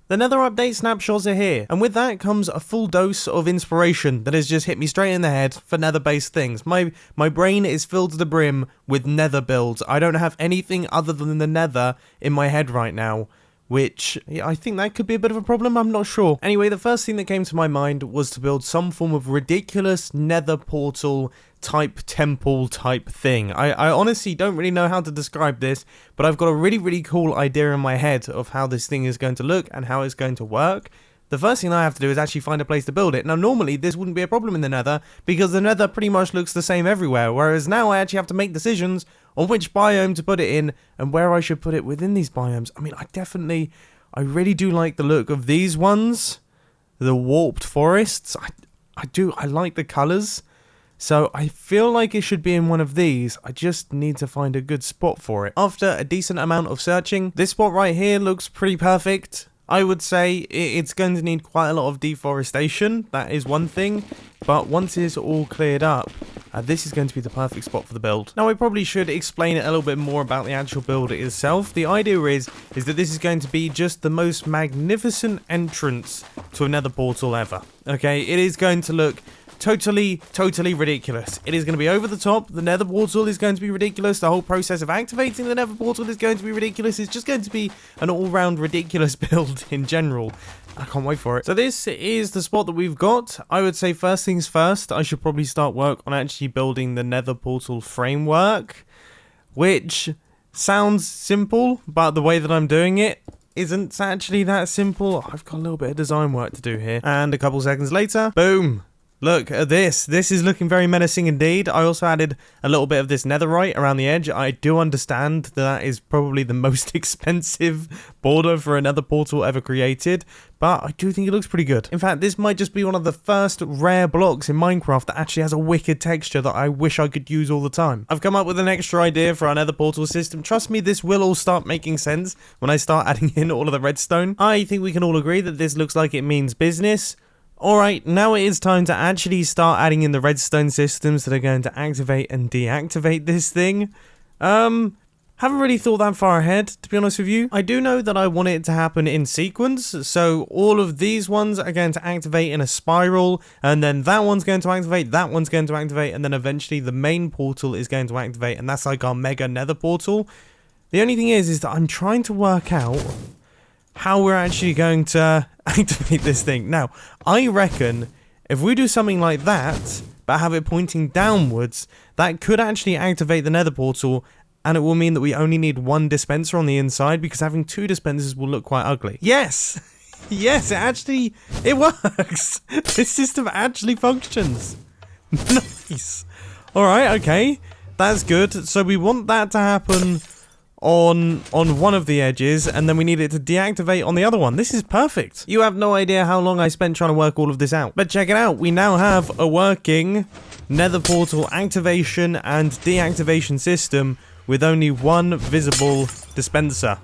The Nether Update snapshots are here, and with that comes a full dose of inspiration that has just hit me straight in the head for Nether-based things. My brain is filled to the brim with Nether builds. I don't have anything other than the Nether in my head right now, which I think that could be a bit of a problem, I'm not sure. Anyway, the first thing that came to my mind was to build some form of ridiculous Nether portal type temple type thing. I honestly don't really know how to describe this, but I've got a really cool idea in my head of how this thing is going to look and how it's going to work. The first thing I have to do is actually find a place to build it. Now, normally this wouldn't be a problem in the Nether because the Nether pretty much looks the same everywhere, whereas now I actually have to make decisions on which biome to put it in and where I should put it within these biomes. I mean, I really do like the look of these ones, the warped forests. I like the colors. So I feel like it should be in one of these. I just need to find a good spot for it. After a decent amount of searching, this spot right here looks pretty perfect. I would say it's going to need quite a lot of deforestation. That is one thing. But once it's all cleared up, this is going to be the perfect spot for the build. Now, I probably should explain a little bit more about the actual build itself. The idea is that this is going to be just the most magnificent entrance to a Nether portal ever. Okay, it is going to look totally ridiculous. It is going to be over the top. The Nether portal is going to be ridiculous. The whole process of activating the Nether portal is going to be ridiculous. It's just going to be an all-round ridiculous build in general. I can't wait for it. So this is the spot that we've got. I would say first things first, I should probably start work on actually building the Nether portal framework, which sounds simple, but the way that I'm doing it isn't actually that simple. I've got a little bit of design work to do here. And a couple seconds later, boom. Look at this. This is looking very menacing indeed. I also added a little bit of this netherite around the edge. I do understand that is probably the most expensive border for a nether portal ever created, but I do think it looks pretty good. In fact, this might just be one of the first rare blocks in Minecraft that actually has a wicked texture that I wish I could use all the time. I've come up with an extra idea for our nether portal system. Trust me, this will all start making sense when I start adding in all of the redstone. I think we can all agree that this looks like it means business. Alright, now it is time to actually start adding in the redstone systems that are going to activate and deactivate this thing. Haven't really thought that far ahead, to be honest with you. I do know that I want it to happen in sequence, so all of these ones are going to activate in a spiral, and then that one's going to activate, that one's going to activate, and then eventually the main portal is going to activate, and that's like our mega nether portal. The only thing is that I'm trying to work out how we're actually going to activate this thing. Now, I reckon if we do something like that, but have it pointing downwards, that could actually activate the nether portal, and it will mean that we only need one dispenser on the inside, because having two dispensers will look quite ugly. Yes! Yes, it works! This system actually functions. Nice. Alright, okay. That's good. So we want that to happen on one of the edges, and then we need it to deactivate on the other one. This is perfect. You have no idea how long I spent trying to work all of this out. But check it out. We now have a working nether portal activation and deactivation system with only one visible dispenser.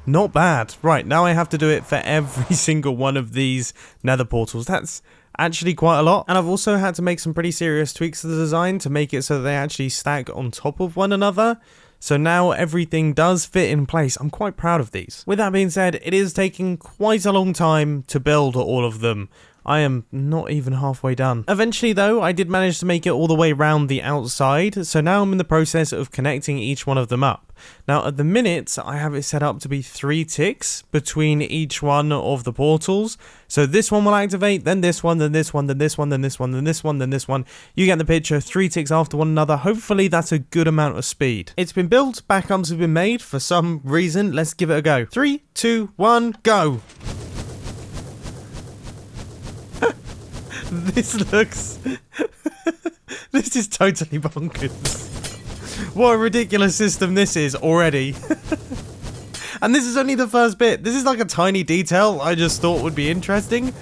Not bad. Right, now I have to do it for every single one of these nether portals. That's actually quite a lot. And I've also had to make some pretty serious tweaks to the design to make it so that they actually stack on top of one another. So now everything does fit in place. I'm quite proud of these. With that being said, it is taking quite a long time to build all of them. I am not even halfway done. Eventually though, I did manage to make it all the way around the outside, so now I'm in the process of connecting each one of them up. Now at the minute, I have it set up to be 3 ticks between each one of the portals. So this one will activate, then this one, then this one, then this one, then this one, then this one, then this one. You get the picture, 3 ticks after one another. Hopefully that's a good amount of speed. It's been built, backups have been made for some reason. Let's give it a go. 3, 2, 1, go! This looks... This is totally bonkers. What a ridiculous system this is already. And this is only the first bit. This is like a tiny detail I just thought would be interesting.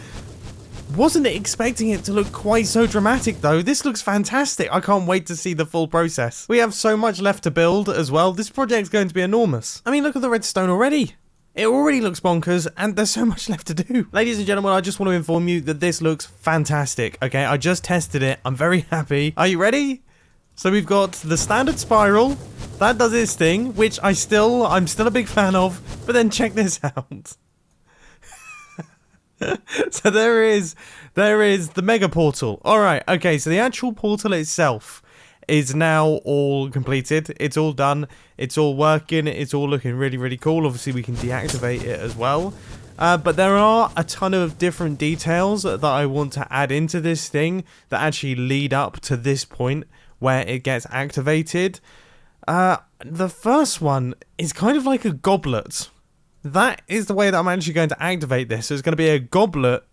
Wasn't expecting it to look quite so dramatic though. This looks fantastic. I can't wait to see the full process. We have so much left to build as well. This project's going to be enormous. I mean, look at the redstone already. It already looks bonkers, and there's so much left to do. Ladies and gentlemen, I just want to inform you that this looks fantastic, okay? I just tested it. I'm very happy. Are you ready? So we've got the standard spiral. That does its thing, which I'm still a big fan of. But then check this out. So there is the mega portal. All right, okay, so the actual portal itself is now all completed. It's all done. It's all working. It's all looking really, really cool. Obviously, we can deactivate it as well. But there are a ton of different details that I want to add into this thing that actually lead up to this point where it gets activated. The first one is kind of like a goblet. That is the way that I'm actually going to activate this. So it's going to be a goblet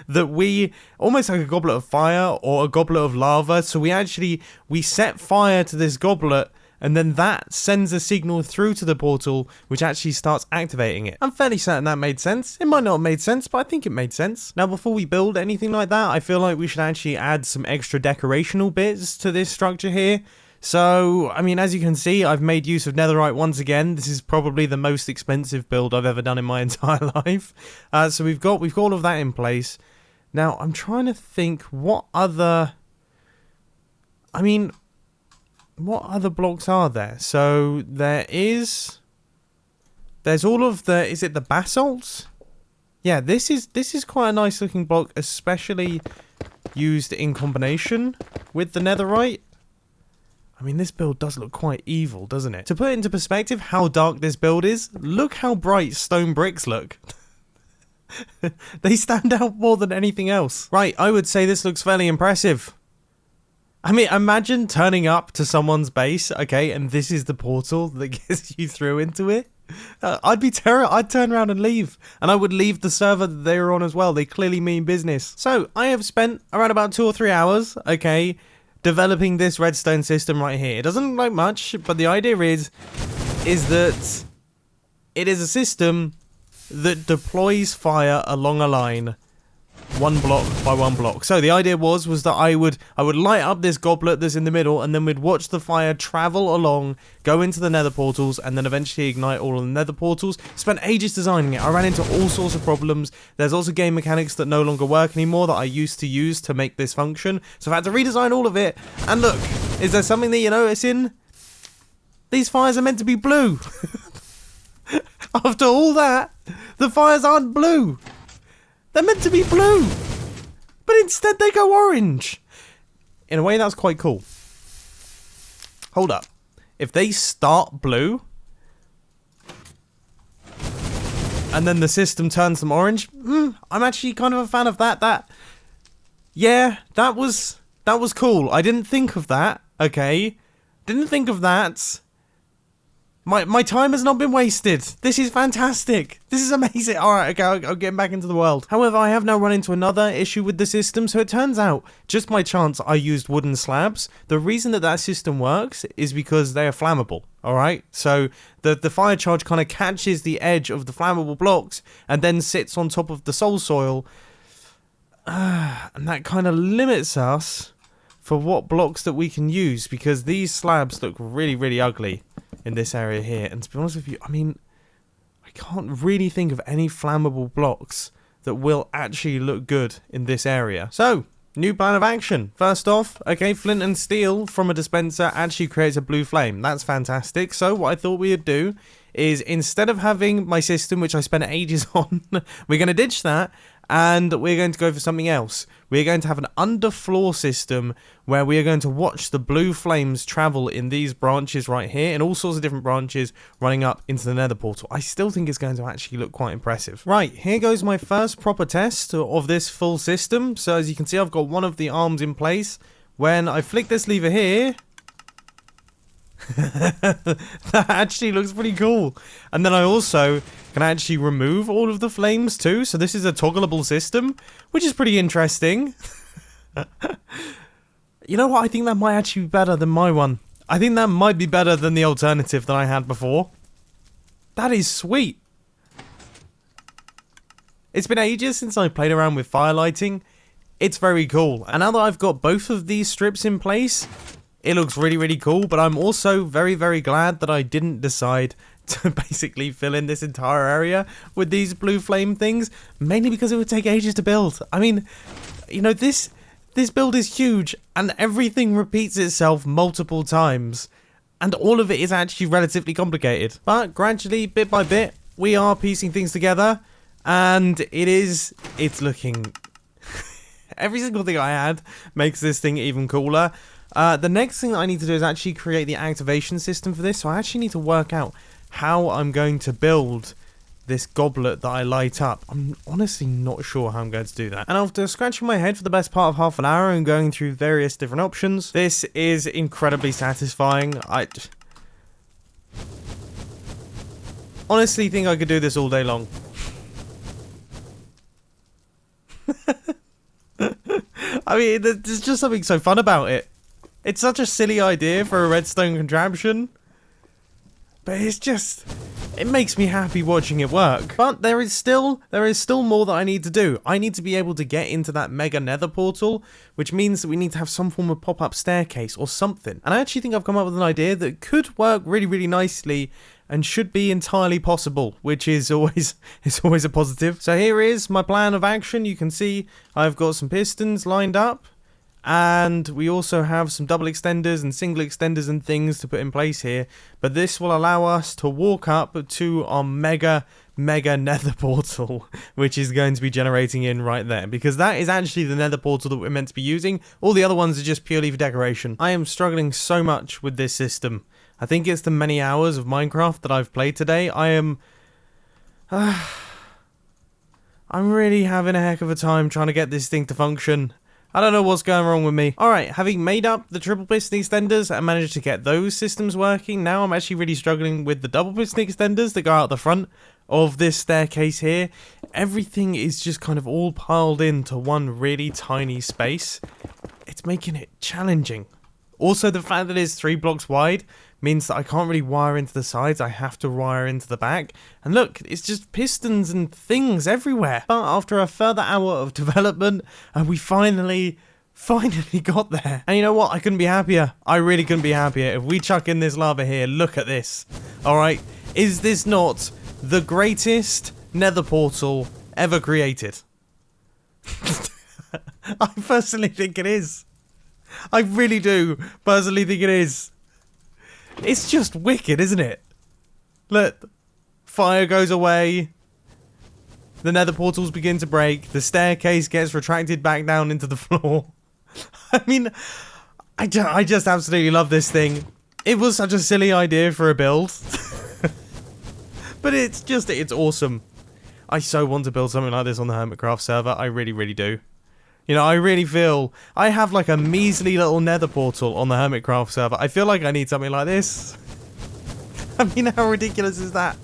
that we, almost like a goblet of fire or a goblet of lava. So we set fire to this goblet, and then that sends a signal through to the portal, which actually starts activating it. I'm fairly certain that made sense. It might not have made sense, but I think it made sense. Now, before we build anything like that, I feel like we should actually add some extra decorational bits to this structure here. So, I mean, as you can see, I've made use of netherite once again. This is probably the most expensive build I've ever done in my entire life. So we've got all of that in place. Now, I'm trying to think what other blocks are there? So there's all of the, is it the basalts? Yeah, this is quite a nice looking block, especially used in combination with the netherite. I mean, this build does look quite evil, doesn't it? To put it into perspective how dark this build is, look how bright stone bricks look. They stand out more than anything else. Right, I would say this looks fairly impressive. I mean, imagine turning up to someone's base, okay, and this is the portal that gets you through into it. I'd turn around and leave, and I would leave the server that they were on as well. They clearly mean business. So, I have spent around about 2 or 3 hours, okay, developing this redstone system right here. It doesn't look like much, but the idea is that it is a system that deploys fire along a line, 1 block by 1 block. So the idea was that I would light up this goblet that's in the middle, and then we'd watch the fire travel along, go into the nether portals, and then eventually ignite all of the nether portals. Spent ages designing it. I ran into all sorts of problems. There's also game mechanics that no longer work anymore that I used to use to make this function. So I've had to redesign all of it. And look, is there something that you're noticing? These fires are meant to be blue. After all that, the fires aren't blue. They're meant to be blue, but instead they go orange. In a way, that's quite cool. Hold up. If they start blue, and then the system turns them orange, I'm actually kind of a fan of that. Yeah, that was cool. I didn't think of that, okay? Didn't think of that. My time has not been wasted. This is fantastic. This is amazing. Alright, okay, I'll get back into the world. However, I have now run into another issue with the system. So it turns out, just by chance, I used wooden slabs. The reason that system works is because they are flammable. Alright, so the fire charge kind of catches the edge of the flammable blocks and then sits on top of the soul soil. And that kind of limits us for what blocks that we can use, because these slabs look really, really ugly in this area here. And to be honest with you, I mean, I can't really think of any flammable blocks that will actually look good in this area. So, new plan of action. First off, okay, flint and steel from a dispenser actually creates a blue flame. That's fantastic. So what I thought we would do is, instead of having my system, which I spent ages on, we're going to ditch that, and we're going to go for something else. We're going to have an underfloor system where we are going to watch the blue flames travel in these branches right here, in all sorts of different branches running up into the nether portal. I still think it's going to actually look quite impressive. Right, here goes my first proper test of this full system. So as you can see, I've got one of the arms in place. When I flick this lever here, that actually looks pretty cool. And then I also can actually remove all of the flames too. So this is a toggleable system, which is pretty interesting. You know what? I think that might actually be better than my one. I think that might be better than the alternative that I had before. That is sweet. It's been ages since I played around with fire lighting. It's very cool. And now that I've got both of these strips in place, it looks really, really cool, but I'm also very, very glad that I didn't decide to basically fill in this entire area with these blue flame things, mainly because it would take ages to build. I mean, you know, this build is huge, and everything repeats itself multiple times, and all of it is actually relatively complicated. But gradually, bit by bit, we are piecing things together, And it's looking... Every single thing I add makes this thing even cooler. The next thing that I need to do is actually create the activation system for this. So I actually need to work out how I'm going to build this goblet that I light up. I'm honestly not sure how I'm going to do that. And after scratching my head for the best part of half an hour and going through various different options, this is incredibly satisfying. I honestly think I could do this all day long. I mean, there's just something so fun about it. It's such a silly idea for a redstone contraption, but it makes me happy watching it work. But there is still more that I need to do. I need to be able to get into that mega nether portal, which means that we need to have some form of pop-up staircase or something. And I actually think I've come up with an idea that could work really, really nicely and should be entirely possible, which is always a positive. So here is my plan of action. You can see I've got some pistons lined up, and we also have some double extenders and single extenders and things to put in place here. But this will allow us to walk up to our mega nether portal, which is going to be generating in right there, because that is actually the nether portal that we're meant to be using. All the other ones are just purely for decoration. I am struggling so much with this system. I think it's the many hours of Minecraft that I've played today. I'm really having a heck of a time trying to get this thing to function. I don't know what's going wrong with me. Alright, having made up the triple piston extenders and managed to get those systems working, now I'm actually really struggling with the double piston extenders that go out the front of this staircase here. Everything is just kind of all piled into one really tiny space. It's making it challenging. Also, the fact that it's 3 blocks wide means that I can't really wire into the sides. I have to wire into the back. And look, it's just pistons and things everywhere. But after a further hour of development, we finally got there. And you know what? I couldn't be happier. I really couldn't be happier. If we chuck in this lava here, look at this. Alright, is this not the greatest nether portal ever created? I personally think it is. I really do personally think it is. It's just wicked, isn't it? Look, fire goes away. The nether portals begin to break. The staircase gets retracted back down into the floor. I mean, I just absolutely love this thing. It was such a silly idea for a build. But it's awesome. I so want to build something like this on the Hermitcraft server. I really, really do. You know, I really feel I have like a measly little nether portal on the Hermitcraft server. I feel like I need something like this. I mean, how ridiculous is that?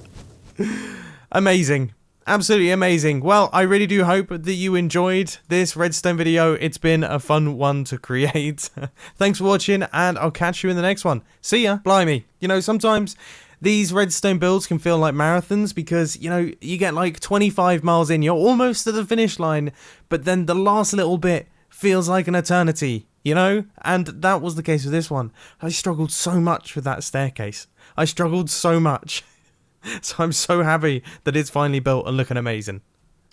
Amazing. Absolutely amazing. Well, I really do hope that you enjoyed this redstone video. It's been a fun one to create. Thanks for watching, and I'll catch you in the next one. See ya. Blimey. You know, sometimes these redstone builds can feel like marathons because, you know, you get like 25 miles in, you're almost to the finish line, but then the last little bit feels like an eternity, you know? And that was the case with this one. I struggled so much with that staircase. I struggled so much. So I'm so happy that it's finally built and looking amazing.